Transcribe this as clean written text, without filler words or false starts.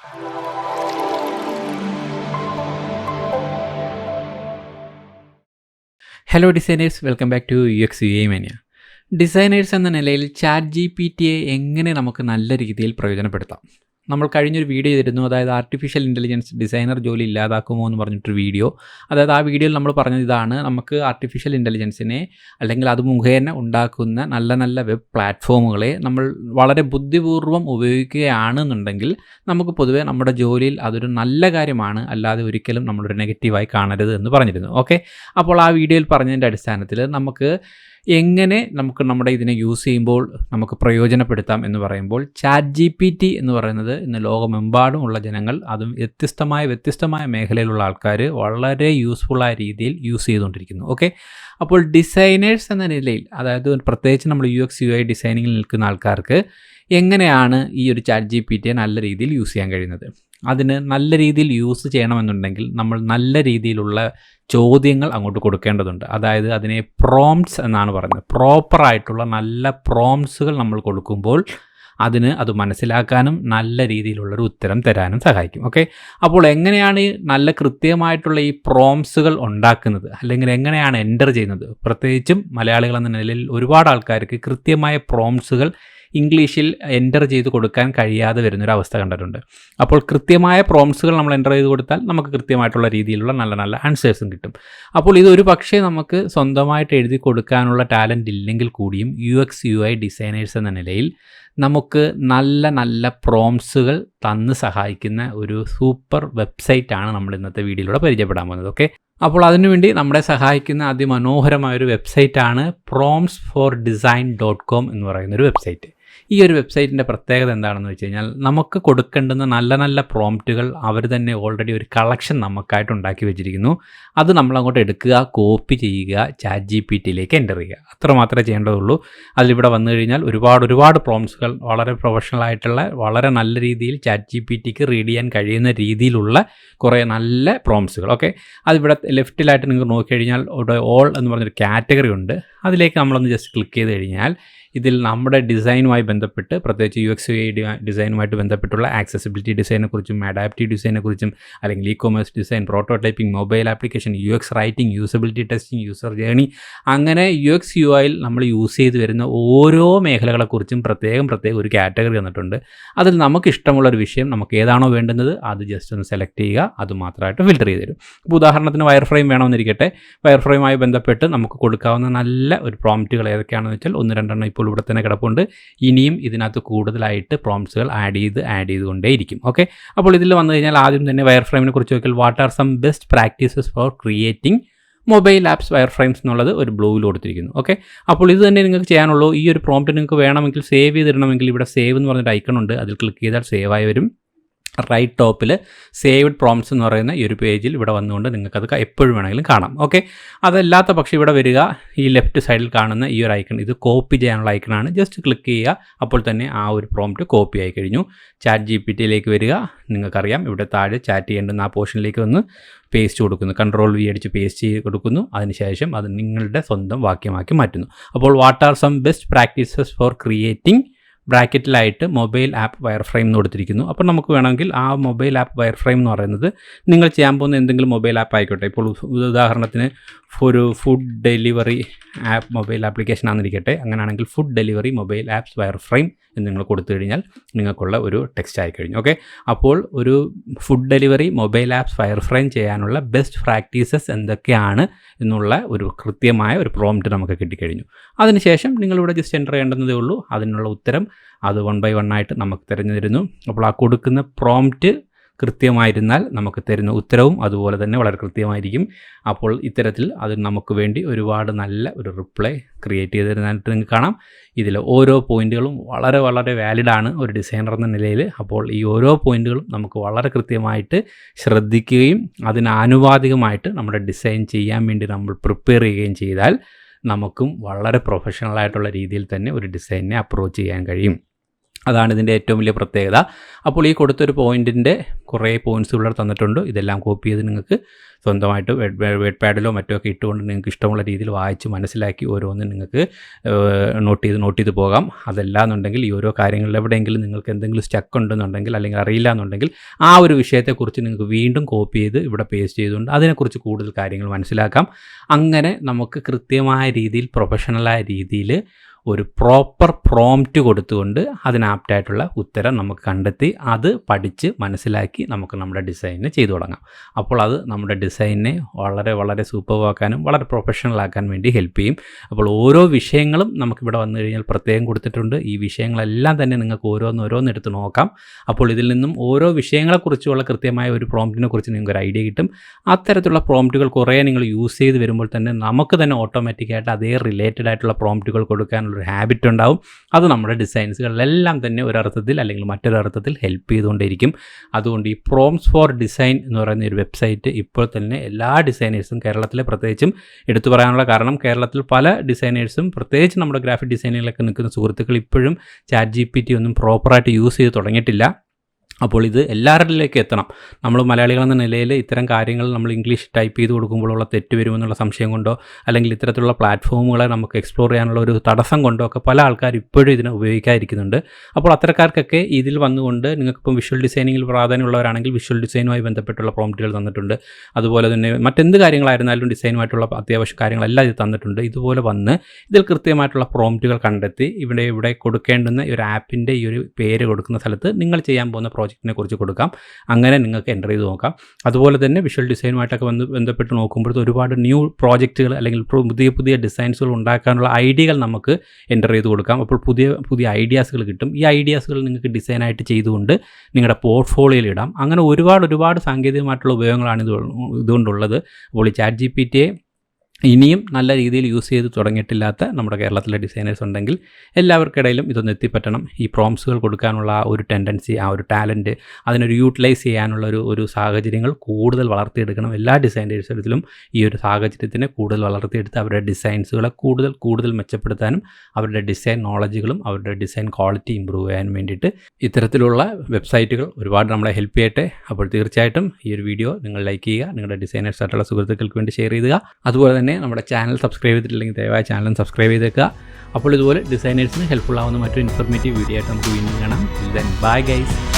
Hello designers, welcome back to uxuimania. Designers എന്ന നിലയിൽ ChatGPTയെ എങ്ങനെ നമുക്ക് നല്ല രീതിയിൽ പ്രയോജനപ്പെടുത്താം? നമ്മൾ കഴിഞ്ഞൊരു വീഡിയോ ചെയ്തിരുന്നു, അതായത് ആർട്ടിഫിഷ്യൽ ഇൻ്റലിജൻസ് ഡിസൈനർ ജോലി ഇല്ലാതാക്കുമോ എന്ന് പറഞ്ഞിട്ടൊരു വീഡിയോ. അതായത് ആ വീഡിയോയിൽ നമ്മൾ പറഞ്ഞത് ഇതാണ്: നമുക്ക് ആർട്ടിഫിഷ്യൽ ഇൻ്റലിജൻസിനെ അല്ലെങ്കിൽ അത് മുഖേന ഉണ്ടാക്കുന്ന നല്ല നല്ല വെബ് പ്ലാറ്റ്ഫോമുകളെ നമ്മൾ വളരെ ബുദ്ധിപൂർവ്വം ഉപയോഗിക്കുകയാണെന്നുണ്ടെങ്കിൽ നമുക്ക് പൊതുവേ നമ്മുടെ ജോലിയിൽ അതൊരു നല്ല കാര്യമാണ്, അല്ലാതെ ഒരിക്കലും നമ്മളൊരു നെഗറ്റീവായി കാണരുത് എന്ന് പറഞ്ഞിരുന്നു. ഓക്കെ, അപ്പോൾ ആ വീഡിയോയിൽ പറഞ്ഞതിൻ്റെ അടിസ്ഥാനത്തിൽ നമുക്ക് എങ്ങനെ നമ്മുടെ ഇതിനെ യൂസ് ചെയ്യുമ്പോൾ നമുക്ക് പ്രയോജനപ്പെടുത്താം എന്ന് പറയുമ്പോൾ, ChatGPT എന്ന് പറയുന്നത് ഇന്ന് ലോകമെമ്പാടുമുള്ള ജനങ്ങൾ, അതും വ്യത്യസ്തമായ മേഖലയിലുള്ള ആൾക്കാർ വളരെ യൂസ്ഫുള്ളായ രീതിയിൽ യൂസ് ചെയ്തുകൊണ്ടിരിക്കുന്നു. ഓക്കെ, അപ്പോൾ ഡിസൈനേഴ്സ് എന്ന നിലയിൽ, അതായത് പ്രത്യേകിച്ച് നമ്മൾ UX/UI ഡിസൈനിങ്ങിൽ നിൽക്കുന്ന ആൾക്കാർക്ക് എങ്ങനെയാണ് ഈ ഒരു ChatGPTയെ നല്ല രീതിയിൽ യൂസ് ചെയ്യാൻ കഴിയുന്നത്? അതിന് നല്ല രീതിയിൽ യൂസ് ചെയ്യണമെന്നുണ്ടെങ്കിൽ നമ്മൾ നല്ല രീതിയിലുള്ള ചോദ്യങ്ങൾ അങ്ങോട്ട് കൊടുക്കേണ്ടതുണ്ട്. അതായത് അതിനെ പ്രോംപ്റ്റ്സ് എന്നാണ് പറയുന്നത്. പ്രോപ്പറായിട്ടുള്ള നല്ല പ്രോംപ്റ്റ്സുകൾ നമ്മൾ കൊടുക്കുമ്പോൾ അത് മനസ്സിലാക്കാനും നല്ല രീതിയിലുള്ളൊരു ഉത്തരം തരാനും സഹായിക്കും. ഓക്കെ, അപ്പോൾ എങ്ങനെയാണ് ഈ നല്ല കൃത്യമായിട്ടുള്ള ഈ പ്രോംപ്റ്റ്സുകൾ ഉണ്ടാക്കുന്നത്, അല്ലെങ്കിൽ എങ്ങനെയാണ് എൻ്റർ ചെയ്യുന്നത്? പ്രത്യേകിച്ചും മലയാളികൾ എന്ന നിലയിൽ ഒരുപാട് ആൾക്കാർക്ക് കൃത്യമായ പ്രോംപ്റ്റ്സുകൾ ഇംഗ്ലീഷിൽ എൻ്റർ ചെയ്ത് കൊടുക്കാൻ കഴിയാതെ വരുന്നൊരവസ്ഥ കണ്ടിട്ടുണ്ട്. അപ്പോൾ കൃത്യമായ പ്രോംപ്റ്റ്സുകൾ നമ്മൾ എൻ്റർ ചെയ്ത് കൊടുത്താൽ നമുക്ക് കൃത്യമായിട്ടുള്ള രീതിയിലുള്ള നല്ല നല്ല ആൻസേഴ്സും കിട്ടും. അപ്പോൾ ഇതൊരു പക്ഷേ നമുക്ക് സ്വന്തമായിട്ട് എഴുതി കൊടുക്കാനുള്ള ടാലൻ്റ് ഇല്ലെങ്കിൽ കൂടിയും UX/UI ഡിസൈനേഴ്സ് എന്ന നിലയിൽ നമുക്ക് നല്ല നല്ല പ്രോംപ്റ്റ്സുകൾ തന്ന് സഹായിക്കുന്ന ഒരു സൂപ്പർ വെബ്സൈറ്റാണ് നമ്മൾ ഇന്നത്തെ വീഡിയോയിലൂടെ പരിചയപ്പെടാൻ പോകുന്നത്. ഓക്കെ, അപ്പോൾ അതിനുവേണ്ടി നമ്മളെ സഹായിക്കുന്ന അതിമനോഹരമായൊരു വെബ്സൈറ്റാണ് promptsfordesign.com എന്ന് പറയുന്നൊരു വെബ്സൈറ്റ്. ഈ ഒരു വെബ്സൈറ്റിൻ്റെ പ്രത്യേകത എന്താണെന്ന് വെച്ച് കഴിഞ്ഞാൽ, നമുക്ക് കൊടുക്കേണ്ടുന്ന നല്ല നല്ല പ്രോംപ്റ്റുകൾ അവർ തന്നെ ഓൾറെഡി ഒരു കളക്ഷൻ നമുക്കായിട്ട് ഉണ്ടാക്കി വെച്ചിരിക്കുന്നു. അത് നമ്മളങ്ങോട്ട് എടുക്കുക, കോപ്പി ചെയ്യുക, ChatGPTയിലേക്ക് എൻ്റർ ചെയ്യുക. അത്ര മാത്രമേ ചെയ്യേണ്ടതുള്ളൂ. അതിലിവിടെ വന്നു കഴിഞ്ഞാൽ ഒരുപാട് പ്രോംപ്റ്റ്സുകൾ വളരെ പ്രൊഫഷണലായിട്ടുള്ള, വളരെ നല്ല രീതിയിൽ ChatGPTക്ക് റീഡ് ചെയ്യാൻ കഴിയുന്ന രീതിയിലുള്ള കുറേ നല്ല പ്രോംപ്റ്റ്സുകൾ. ഓക്കെ, അതിവിടെ ലെഫ്റ്റിലായിട്ട് നിങ്ങൾക്ക് നോക്കിക്കഴിഞ്ഞാൽ ഇവിടെ ഓൾ എന്ന് പറഞ്ഞൊരു കാറ്റഗറി ഉണ്ട്. അതിലേക്ക് നമ്മളൊന്ന് ജസ്റ്റ് ക്ലിക്ക് ചെയ്ത് കഴിഞ്ഞാൽ ഇതിൽ നമ്മുടെ ഡിസൈനുമായി ബന്ധപ്പെട്ട്, പ്രത്യേകിച്ച് UX/UI ഡിസൈനുമായിട്ട് ബന്ധപ്പെട്ടുള്ള ആക്സസിബിലിറ്റി ഡിസൈനെക്കുറിച്ചും അഡാപ്റ്റീവ് ഡിസൈനെക്കുറിച്ചും, അല്ലെങ്കിൽ e-commerce design, prototyping, mobile application, UX writing, usability testing, user journey, അങ്ങനെ UX/UIയിൽ നമ്മൾ യൂസ് ചെയ്ത് വരുന്ന ഓരോ മേഖലകളെക്കുറിച്ചും പ്രത്യേകം ഒരു കാറ്റഗറി തന്നിട്ടുണ്ട്. അതിൽ നമുക്ക് ഇഷ്ടമുള്ളൊരു വിഷയം, നമുക്ക് ഏതാണോ വേണ്ടുന്നത് അത് ജസ്റ്റ് ഒന്ന് സെലക്ട് ചെയ്യുക, അത് മാത്രമായിട്ട് ഫിൽറ്റർ ചെയ്ത് തരും. ഇപ്പോൾ ഉദാഹരണത്തിന് വയർ ഫ്രെയിം വേണമെന്നിരിക്കട്ടെ. വയർ ഫ്രെയിമുമായി ബന്ധപ്പെട്ട് നമുക്ക് കൊടുക്കാവുന്ന നല്ല ഒരു പ്രോംപ്റ്റുകൾ ഏതൊക്കെയാണെന്ന് വെച്ചാൽ 1-2 ഇപ്പോൾ ഇവിടെ തന്നെ കിടപ്പുണ്ട്. ഇനിയും ഇതിനകത്ത് കൂടുതലായിട്ട് പ്രോംപ്റ്റ്സുകൾ ആഡ് ചെയ്തുകൊണ്ടേയിരിക്കും. ഓക്കെ, അപ്പോൾ ഇതിൽ വന്നു കഴിഞ്ഞാൽ ആദ്യം തന്നെ വയർ ഫ്രെയിമിനെ കുറിച്ച് നോക്കിയാൽ what are some best practices for creating mobile apps wireframes എന്നുള്ളത് ഒരു ബ്ലൂവിൽ കൊടുത്തിരിക്കുന്നു. ഓക്കെ, അപ്പോൾ ഇത് തന്നെ നിങ്ങൾക്ക് ചെയ്യാനുള്ളൂ. ഈ ഒരു പ്രോംപ്റ്റ് നിങ്ങൾക്ക് വേണമെങ്കിൽ സേവ് ചെയ്തിടണമെങ്കിൽ ഇവിടെ സേവ് എന്ന് പറഞ്ഞൊരു ഐക്കൺ ഉണ്ട്. അതിൽ ക്ലിക്ക് ചെയ്താൽ സേവ് ആയി വരും. റൈറ്റ് ടോപ്പിൽ സേവ്ഡ് പ്രോംപ്റ്റ്സ് എന്ന് പറയുന്ന ഈ ഒരു പേജിൽ ഇവിടെ വന്നുകൊണ്ട് നിങ്ങൾക്കത് എപ്പോഴും വേണമെങ്കിലും കാണാം. ഓക്കെ, അതല്ലാത്ത പക്ഷേ ഇവിടെ വരിക, ഈ ലെഫ്റ്റ് സൈഡിൽ കാണുന്ന ഈ ഒരു ഐക്കൺ, ഇത് കോപ്പി ചെയ്യാനുള്ള ഐക്കണാണ്. ജസ്റ്റ് ക്ലിക്ക് ചെയ്യുക, അപ്പോൾ തന്നെ ആ ഒരു പ്രോംപ്റ്റ് കോപ്പി ആയി കഴിഞ്ഞു. ChatGPTയിലേക്ക് വരിക. നിങ്ങൾക്കറിയാം, ഇവിടെ താഴെ ചാറ്റ് ചെയ്യേണ്ടുന്ന ആ പോർഷനിലേക്ക് വന്ന് പേസ്റ്റ് കൊടുക്കുന്നു. Ctrl+V അടിച്ച് പേസ്റ്റ് ചെയ്ത് കൊടുക്കുന്നു. അതിനുശേഷം അത് നിങ്ങളുടെ സ്വന്തം വാക്യമാക്കി മാറ്റുന്നു. അപ്പോൾ what are some best practices for creating ബ്രാക്കറ്റിലായിട്ട് മൊബൈൽ ആപ്പ് വയർ ഫ്രെയിം എന്ന് കൊടുത്തിരിക്കുന്നു. അപ്പോൾ നമുക്ക് വേണമെങ്കിൽ ആ മൊബൈൽ ആപ്പ് വയർ ഫ്രെയിം എന്ന് പറയുന്നത് നിങ്ങൾ ചെയ്യാൻ പോകുന്ന എന്തെങ്കിലും മൊബൈൽ ആപ്പ് ആയിക്കോട്ടെ. ഇപ്പോൾ ഉദാഹരണത്തിന് ഒരു food delivery app mobile application ആണെന്നിരിക്കട്ടെ. അങ്ങനെയാണെങ്കിൽ food delivery mobile apps wireframe എന്ന് നിങ്ങൾ കൊടുത്തു കഴിഞ്ഞാൽ നിങ്ങൾക്കുള്ള ഒരു ടെക്സ്റ്റ് ആയി കഴിഞ്ഞു. ഓക്കെ, അപ്പോൾ ഒരു food delivery mobile apps wireframe ചെയ്യാനുള്ള ബെസ്റ്റ് പ്രാക്ടീസസ് എന്തൊക്കെയാണ് എന്നുള്ള ഒരു കൃത്യമായ ഒരു പ്രോംപ്റ്റ് നമുക്ക് കിട്ടിക്കഴിഞ്ഞു. അതിനുശേഷം നിങ്ങളിവിടെ ജസ്റ്റ് എൻ്റർ ചെയ്യേണ്ടതേ ഉള്ളൂ. അതിനുള്ള ഉത്തരം അത് 1 by 1 ആയിട്ട് നമുക്ക് തിരഞ്ഞു തരുന്നു. അപ്പോൾ ആ കൊടുക്കുന്ന പ്രോംപ്റ്റ് കൃത്യമായിരുന്നാൽ നമുക്ക് തരുന്ന ഉത്തരവും അതുപോലെ തന്നെ വളരെ കൃത്യമായിരിക്കും. അപ്പോൾ ഇത്തരത്തിൽ അത് നമുക്ക് വേണ്ടി ഒരുപാട് നല്ല ഒരു റിപ്ലൈ ക്രിയേറ്റ് ചെയ്ത് തരുന്നതായിട്ട് നിങ്ങൾക്ക് കാണാം. ഇതിൽ ഓരോ പോയിൻറ്റുകളും വളരെ വാലിഡാണ് ഒരു ഡിസൈനർ എന്ന നിലയിൽ. അപ്പോൾ ഈ ഓരോ പോയിൻറ്റുകളും നമുക്ക് വളരെ കൃത്യമായിട്ട് ശ്രദ്ധിക്കുകയും അതിനാനുപാതികമായിട്ട് നമ്മുടെ ഡിസൈൻ ചെയ്യാൻ വേണ്ടി നമ്മൾ പ്രിപ്പയർ ചെയ്യുകയും ചെയ്താൽ നമുക്കും വളരെ പ്രൊഫഷണലായിട്ടുള്ള രീതിയിൽ തന്നെ ഒരു ഡിസൈനിനെ അപ്രോച്ച് ചെയ്യാൻ കഴിയും. അതാണ് ഇതിൻ്റെ ഏറ്റവും വലിയ പ്രത്യേകത. അപ്പോൾ ഈ കൊടുത്തൊരു പോയിൻറ്റിൻ്റെ കുറേ പോയിൻറ്റ്സ് ഇവിടെ തന്നിട്ടുണ്ട്. ഇതെല്ലാം കോപ്പി ചെയ്ത് നിങ്ങൾക്ക് സ്വന്തമായിട്ട് വേഡ് പാഡിലോ മറ്റോ ഒക്കെ ഇട്ടുകൊണ്ട് നിങ്ങൾക്ക് ഇഷ്ടമുള്ള രീതിയിൽ വായിച്ച് മനസ്സിലാക്കി ഓരോന്നും നിങ്ങൾക്ക് നോട്ട് ചെയ്ത് പോകാം. അതല്ല എന്നുണ്ടെങ്കിൽ ഈ ഓരോ കാര്യങ്ങളിൽ എവിടെയെങ്കിലും നിങ്ങൾക്ക് എന്തെങ്കിലും സ്റ്റക്ക് ഉണ്ടെന്നുണ്ടെങ്കിൽ അല്ലെങ്കിൽ അറിയില്ല എന്നുണ്ടെങ്കിൽ ആ ഒരു വിഷയത്തെക്കുറിച്ച് നിങ്ങൾക്ക് വീണ്ടും കോപ്പി ചെയ്ത് ഇവിടെ പേസ്റ്റ് ചെയ്തുകൊണ്ട് അതിനെക്കുറിച്ച് കൂടുതൽ കാര്യങ്ങൾ മനസ്സിലാക്കാം. അങ്ങനെ നമുക്ക് കൃത്യമായ രീതിയിൽ പ്രൊഫഷണലായ രീതിയിൽ ഒരു പ്രോപ്പർ പ്രോംപ്റ്റ് കൊടുത്തുകൊണ്ട് അതിനാപ്റ്റായിട്ടുള്ള ഉത്തരം നമുക്ക് കണ്ടെത്തി അത് പഠിച്ച് മനസ്സിലാക്കി നമുക്ക് നമ്മുടെ ഡിസൈനിന് ചെയ്തു തുടങ്ങാം. അപ്പോൾ അത് നമ്മുടെ ഡിസൈനിനെ വളരെ വളരെ സൂപ്പർവാക്കാനും വളരെ പ്രൊഫഷണലാക്കാൻ വേണ്ടി ഹെൽപ്പ് ചെയ്യും. അപ്പോൾ ഓരോ വിഷയങ്ങളും നമുക്കിവിടെ വന്നു കഴിഞ്ഞാൽ പ്രത്യേകം കൊടുത്തിട്ടുണ്ട്. ഈ വിഷയങ്ങളെല്ലാം തന്നെ നിങ്ങൾക്ക് ഓരോന്നെടുത്ത് നോക്കാം. അപ്പോൾ ഇതിൽ നിന്നും ഓരോ വിഷയങ്ങളെക്കുറിച്ചുള്ള കൃത്യമായ ഒരു പ്രോംപ്റ്റിനെ കുറിച്ച് നിങ്ങൾക്ക് ഒരു ഐഡിയ കിട്ടും. അത്തരത്തിലുള്ള പ്രോംപ്റ്റുകൾ കുറേ നിങ്ങൾ യൂസ് ചെയ്ത് വരുമ്പോൾ തന്നെ നമുക്ക് തന്നെ ഓട്ടോമാറ്റിക്കായിട്ട് അതേ റിലേറ്റഡ് ആയിട്ടുള്ള പ്രോംപ്റ്റുകൾ കൊടുക്കാനുള്ള ഒരു ഹാബിറ്റ് ഉണ്ടാവും. അത് നമ്മുടെ ഡിസൈൻസുകളിലെല്ലാം തന്നെ ഒരർത്ഥത്തിൽ അല്ലെങ്കിൽ മറ്റൊരർത്ഥത്തിൽ ഹെൽപ്പ് ചെയ്തുകൊണ്ടിരിക്കും. അതുകൊണ്ട് ഈ പ്രോംപ്റ്റ്സ് ഫോർ ഡിസൈൻ എന്ന് പറയുന്ന ഒരു വെബ്സൈറ്റ് ഇപ്പോൾ തന്നെ എല്ലാ ഡിസൈനേഴ്സും കേരളത്തിലെ പ്രത്യേകിച്ചും എടുത്തു പറയാനുള്ള കാരണം കേരളത്തിൽ പല ഡിസൈനേഴ്സും പ്രത്യേകിച്ച് നമ്മുടെ ഗ്രാഫിക് ഡിസൈനിലൊക്കെ നിൽക്കുന്ന സുഹൃത്തുക്കൾ ഇപ്പോഴും ChatGPT ഒന്നും പ്രോപ്പറായിട്ട് യൂസ് ചെയ്ത് തുടങ്ങിയിട്ടില്ല. അപ്പോൾ ഇത് എല്ലാവരിലേക്ക് എത്തണം. നമ്മൾ മലയാളികളെന്ന നിലയിൽ ഇത്തരം കാര്യങ്ങൾ നമ്മൾ ഇംഗ്ലീഷ് ടൈപ്പ് ചെയ്ത് കൊടുക്കുമ്പോഴുള്ള തെറ്റ് വരുമെന്നുള്ള സംശയം കൊണ്ടോ അല്ലെങ്കിൽ ഇത്തരത്തിലുള്ള പ്ലാറ്റ്ഫോമുകളെ നമുക്ക് എക്സ്പ്ലോർ ചെയ്യാനുള്ള ഒരു തടസ്സം കൊണ്ടോ ഒക്കെ പല ആൾക്കാർ ഇപ്പോഴും ഇതിനെ ഉപയോഗിക്കാതിരിക്കുന്നുണ്ട്. അപ്പോൾ അത്തരക്കാർക്കൊക്കെ ഇതിൽ വന്നുകൊണ്ട് നിങ്ങൾക്കിപ്പം വിഷ്വൽ ഡിസൈനിങ്ങിൽ പ്രാധാന്യമുള്ളവരാണെങ്കിൽ വിഷ്വൽ ഡിസൈനുമായി ബന്ധപ്പെട്ടുള്ള പ്രോംപ്റ്റുകൾ തന്നിട്ടുണ്ട്. അതുപോലെ തന്നെ മറ്റെന്ത് കാര്യങ്ങളായിരുന്നാലും ഡിസൈനുമായിട്ടുള്ള അത്യാവശ്യ കാര്യങ്ങളെല്ലാം ഇത് തന്നിട്ടുണ്ട്. ഇതുപോലെ വന്ന് ഇതിൽ കൃത്യമായിട്ടുള്ള പ്രോംപ്റ്റുകൾ കണ്ടെത്തി ഇവിടെ കൊടുക്കേണ്ടുന്ന ഒരു ആപ്പിൻ്റെ ഈ ഒരു പേര് കൊടുക്കുന്ന സ്ഥലത്ത് നിങ്ങൾ ചെയ്യാൻ പോകുന്ന പ്രോജക്റ്റിനെ കുറിച്ച് കൊടുക്കാം. അങ്ങനെ നിങ്ങൾക്ക് എൻ്റർ ചെയ്ത് നോക്കാം. അതുപോലെ തന്നെ വിഷ്വൽ ഡിസൈനുമായിട്ടൊക്കെ ബന്ധപ്പെട്ട് നോക്കുമ്പോഴത്തെ ഒരുപാട് ന്യൂ പ്രോജക്റ്റുകൾ അല്ലെങ്കിൽ പുതിയ ഡിസൈൻസുകൾ ഉണ്ടാക്കാനുള്ള ഐഡിയകൾ നമുക്ക് എൻ്റർ ചെയ്ത് കൊടുക്കാം. അപ്പോൾ പുതിയ ഐഡിയാസുകൾ കിട്ടും. ഈ ഐഡിയാസുകൾ നിങ്ങൾക്ക് ഡിസൈനായിട്ട് ചെയ്തുകൊണ്ട് നിങ്ങളുടെ പോർട്ട്ഫോളിയോയിൽ ഇടാം. അങ്ങനെ ഒരുപാട് സാങ്കേതികമായിട്ടുള്ള ഉപയോഗങ്ങളാണ് ഇതുകൊണ്ടുള്ളത്. അപ്പോൾ ഈ ChatGPT ഇനിയും നല്ല രീതിയിൽ യൂസ് ചെയ്ത് തുടങ്ങിയിട്ടില്ലാത്ത നമ്മുടെ കേരളത്തിലെ ഡിസൈനേഴ്സ് ഉണ്ടെങ്കിൽ എല്ലാവർക്കിടയിലും ഇതൊന്ന് എത്തിപ്പറ്റണം. ഈ പ്രോംപ്റ്റ്സുകൾ കൊടുക്കാനുള്ള ആ ഒരു ടെൻഡൻസി, ആ ഒരു ടാലൻറ്റ്, അതിനൊരു യൂട്ടിലൈസ് ചെയ്യാനുള്ള ഒരു സാഹചര്യങ്ങൾ കൂടുതൽ വളർത്തിയെടുക്കണം. എല്ലാ ഡിസൈനേഴ്സിലും ഈ ഒരു സാഹചര്യത്തിനെ കൂടുതൽ വളർത്തിയെടുത്ത് അവരുടെ ഡിസൈൻസുകളെ കൂടുതൽ മെച്ചപ്പെടുത്താനും അവരുടെ ഡിസൈൻ നോളജുകളും അവരുടെ ഡിസൈൻ ക്വാളിറ്റി ഇമ്പ്രൂവ് ചെയ്യാനും വേണ്ടിയിട്ട് ഇത്തരത്തിലുള്ള വെബ്സൈറ്റുകൾ ഒരുപാട് നമ്മളെ ഹെൽപ്പ് ചെയ്യട്ടെ. അപ്പോൾ തീർച്ചയായിട്ടും ഈ ഒരു വീഡിയോ നിങ്ങൾ ലൈക്ക് ചെയ്യുക, നിങ്ങളുടെ ഡിസൈനേഴ്സ് ആയിട്ടുള്ള സുഹൃത്തുക്കൾക്ക് വേണ്ടി ഷെയർ ചെയ്യുക. അതുപോലെ തന്നെ നമ്മുടെ ചാനൽ സബ്സ്ക്രൈബ് ചെയ്തിട്ടില്ലെങ്കിൽ ദയവായി ചാനൽ സബ്സ്ക്രൈബ് ചെയ്തേക്കുക. അപ്പോൾ ഇതുപോലെ ഡിസൈനേഴ്സിന് ഹെൽപ്ഫുൾ ആവുന്ന മറ്റൊരു ഇൻഫോർമേറ്റീവ് വീഡിയോ ആയിട്ട് നമുക്ക് വീണ്ടും കാണാം. Then bye guys.